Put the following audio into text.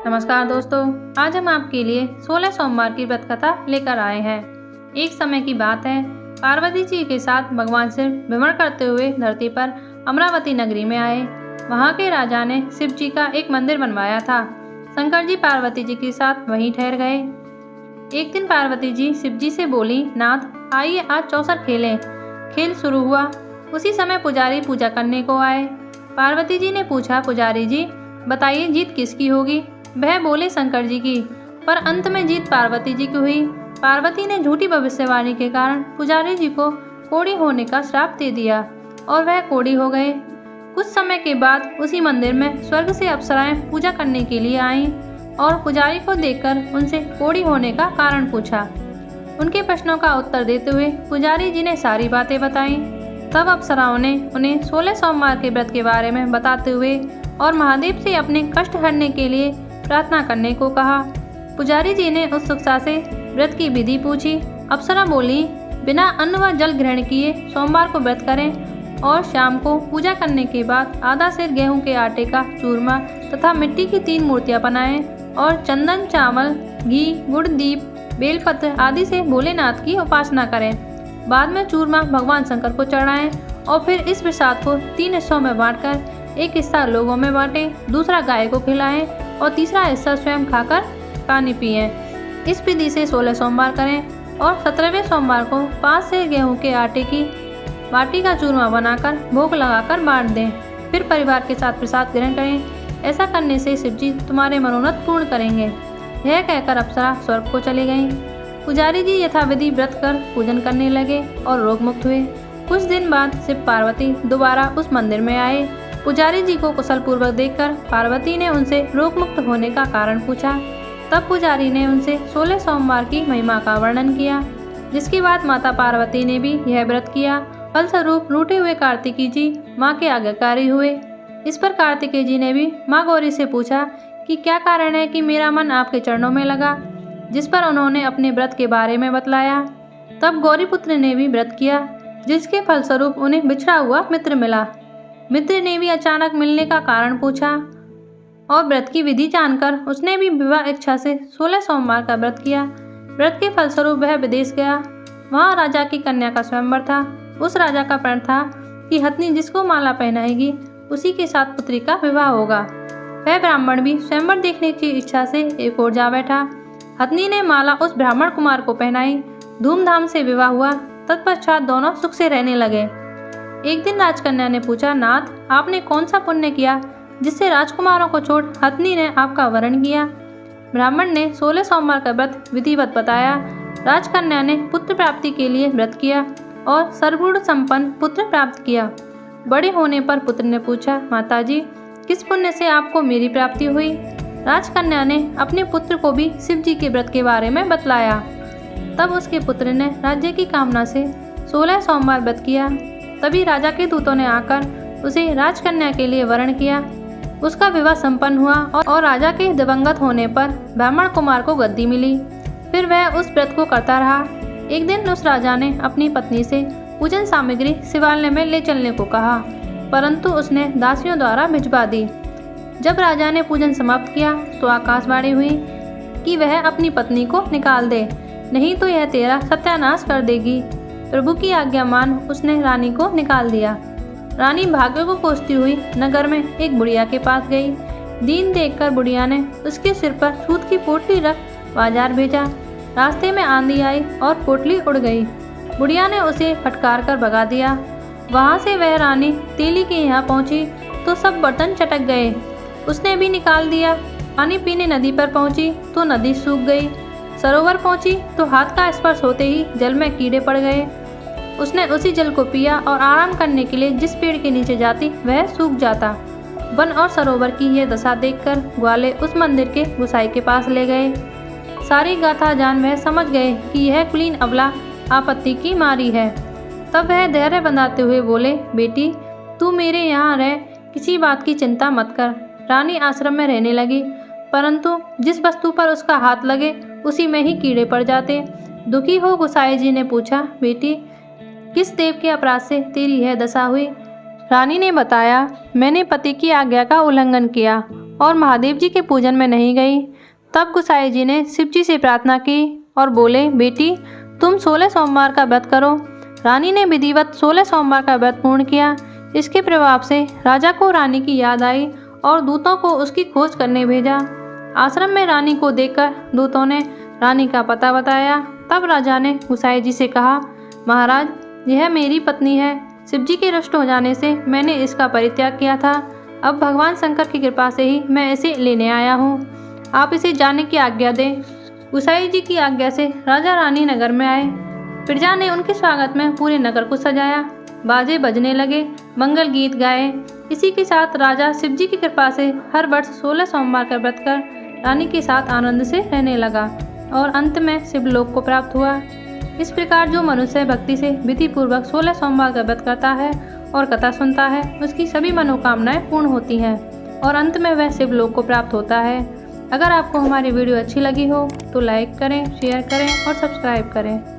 नमस्कार दोस्तों, आज हम आपके लिए 16 सोमवार की व्रत कथा लेकर आए हैं। एक समय की बात है, पार्वती जी के साथ भगवान शिव भ्रमण करते हुए धरती पर अमरावती नगरी में आए। वहां के राजा ने शिव जी का एक मंदिर बनवाया था। शंकर जी पार्वती जी के साथ वहीं ठहर गए। एक दिन पार्वती जी शिव जी से बोली, नाथ आइए आज चौसर खेलें। खेल शुरू हुआ। उसी समय पुजारी पूजा करने को आए। पार्वती जी ने पूछा, पुजारी जी बताइए जीत किसकी होगी? वह बोले, शंकर जी की। पर अंत में जीत पार्वती जी की हुई। पार्वती ने झूठी भविष्यवाणी के कारण पुजारी जी को कोढ़ी होने का श्राप दे दिया और वह कोढ़ी हो गए। कुछ समय के बाद उसी मंदिर में स्वर्ग से अप्सराएं पूजा करने के लिए आईं और पुजारी को देखकर उनसे कोढ़ी होने का कारण पूछा। उनके प्रश्नों का उत्तर देते हुए पुजारी जी ने सारी बातें बताईं। तब अप्सराओं ने उन्हें 16 सोमवार के व्रत के बारे में बताते हुए और महादेव से अपने कष्ट हरने के लिए प्रार्थना करने को कहा। पुजारी जी ने उत्सुकता से व्रत की विधि पूछी। अप्सरा बोली, बिना अन्न व जल ग्रहण किए सोमवार को व्रत करें और शाम को पूजा करने के बाद आधा सेर गेहूं के आटे का चूरमा तथा मिट्टी की 3 मूर्तियां बनाएं और चंदन, चावल, घी, गुड़, दीप, बेलपत्र आदि से भोलेनाथ की उपासना करें। बाद में चूरमा भगवान शंकर को चढ़ाएं और फिर इस प्रसाद को 3 हिस्सों में बांटकर एक हिस्सा लोगों में बांटें, दूसरा गाय को खिलाएं और तीसरा हिस्सा स्वयं खाकर पानी पिएं। इस विधि से 16 सोमवार करें और 17वें सोमवार को 5 सेर गेहूं के आटे की बाटी का चूरमा बनाकर भोग लगाकर बांट दें। फिर परिवार के साथ प्रसाद ग्रहण करें। ऐसा करने से शिव जी तुम्हारे मनोरथ पूर्ण करेंगे। यह कहकर अप्सरा स्वर्ग को चली गईं। पुजारी जी यथाविधि व्रत कर पूजन करने लगे और रोग मुक्त हुए। कुछ दिन बाद शिव पार्वती दोबारा उस मंदिर में आए। पुजारी जी को कुशल पूर्वक देखकर पार्वती ने उनसे रोग मुक्त होने का कारण पूछा। तब पुजारी ने उनसे 16 सोमवार की महिमा का वर्णन किया, जिसके बाद माता पार्वती ने भी यह व्रत किया। फलस्वरूप रूठे हुए कार्तिकी जी माँ के आज्ञाकारी हुए। इस पर कार्तिकेय जी ने भी माँ गौरी से पूछा कि क्या कारण है कि मेरा मन आपके चरणों में लगा, जिस पर उन्होंने अपने व्रत के बारे में बतलाया। तब गौरीपुत्र ने भी व्रत किया, जिसके फलस्वरूप उन्हें बिछड़ा हुआ मित्र मिला। मित्र ने भी अचानक मिलने का कारण पूछा और व्रत की विधि जानकर उसने भी विवाह इच्छा से 16 सोमवार का व्रत किया। व्रत के फलस्वरूप वह विदेश गया। वहाँ राजा की कन्या का स्वयंवर था। उस राजा का प्रण था कि हथनी जिसको माला पहनाएगी उसी के साथ पुत्री का विवाह होगा। वह ब्राह्मण भी स्वयंवर देखने की इच्छा से एक ओर जा बैठा। हथनी ने माला उस ब्राह्मण कुमार को पहनाई। धूमधाम से विवाह हुआ। तत्पश्चात दोनों सुख से रहने लगे। एक दिन राजकन्या ने पूछा, नाथ आपने कौन सा पुण्य किया जिससे राजकुमारों को छोड़ हथनी ने आपका वरण किया? ब्राह्मण ने 16 सोमवार का व्रत विधिवत बताया। राजकन्या ने पुत्र प्राप्ति के लिए व्रत किया और सर्वगुण संपन्न पुत्र प्राप्त किया। बड़े होने पर पुत्र ने पूछा, माताजी किस पुण्य से आपको मेरी प्राप्ति हुई? राजकन्या ने अपने पुत्र को भी शिव जी के व्रत के बारे में बतलाया। तब उसके पुत्र ने राज्य की कामना से 16 सोमवार व्रत किया। तभी राजा के दूतों ने आकर उसे राजकन्या के लिए वरण किया। उसका विवाह संपन्न हुआ और राजा के दिवंगत होने पर ब्राह्मण कुमार को गद्दी मिली। फिर वह उस व्रत को करता रहा। एक दिन उस राजा ने अपनी पत्नी से पूजन सामग्री शिवालय में ले चलने को कहा, परंतु उसने दासियों द्वारा भिजवा दी। जब राजा ने पूजन समाप्त किया तो आकाशवाणी हुई कि वह अपनी पत्नी को निकाल दे, नहीं तो यह तेरा सत्यानाश कर देगी। प्रभु की आज्ञा मान उसने रानी को निकाल दिया। रानी भाग्य को कोसती हुई नगर में एक बुढ़िया के पास गई। दीन देखकर बुढ़िया ने उसके सिर पर सूत की पोटली रख बाजार भेजा। रास्ते में आंधी आई और पोटली उड़ गई। बुढ़िया ने उसे फटकार कर भगा दिया। वहाँ से वह रानी तेली के यहाँ पहुँची तो सब बर्तन चटक गए। उसने भी निकाल दिया। पानी पीने नदी पर पहुँची तो नदी सूख गई। सरोवर पहुँची तो हाथ का स्पर्श होते ही जल में कीड़े पड़ गए। उसने उसी जल को पिया और आराम करने के लिए जिस पेड़ के नीचे जाती वह सूख जाता। वन और सरोवर की यह दशा देखकर ग्वाले उस मंदिर के गुसाई के पास ले गए। सारी गाथा जान वह समझ गए कि यह कुलीन अबला आपत्ति की मारी है। तब वह धैर्य बंधाते हुए बोले, बेटी तू मेरे यहाँ रह, किसी बात की चिंता मत कर। रानी आश्रम में रहने लगी, परंतु जिस वस्तु पर उसका हाथ लगे उसी में ही कीड़े पड़ जाते। दुखी हो गुसाई जी ने पूछा, बेटी किस देव के अपराध से तेरी यह दशा हुई? रानी ने बताया, मैंने पति की आज्ञा का उल्लंघन किया और महादेव जी के पूजन में नहीं गई। तब गुसाई जी ने शिव जी से प्रार्थना की और बोले, बेटी तुम 16 सोमवार का व्रत करो। रानी ने विधिवत 16 सोमवार का व्रत पूर्ण किया। इसके प्रभाव से राजा को रानी की याद आई और दूतों को उसकी खोज करने भेजा। आश्रम में रानी को देखकर दूतों ने रानी का पता बताया। तब राजा ने गुसाई जी से कहा, महाराज यह मेरी पत्नी है। शिवजी के रुष्ट हो जाने से मैंने इसका परित्याग किया था। अब भगवान शंकर की कृपा से ही मैं इसे लेने आया हूँ। आप इसे जाने की आज्ञा दें। गुसाई जी की आज्ञा से राजा रानी नगर में आए। प्रजा ने उनके स्वागत में पूरे नगर को सजाया। बाजे बजने लगे, मंगल गीत गाए। इसी के साथ राजा शिवजी की कृपा से हर वर्ष 16 सोमवार का व्रत कर रानी के साथ आनंद से रहने लगा और अंत में शिवलोक को प्राप्त हुआ। इस प्रकार जो मनुष्य भक्ति से विधि पूर्वक 16 सोमवार का व्रत करता है और कथा सुनता है, उसकी सभी मनोकामनाएं पूर्ण होती हैं और अंत में वह शिवलोक को प्राप्त होता है। अगर आपको हमारी वीडियो अच्छी लगी हो तो लाइक करें, शेयर करें और सब्सक्राइब करें।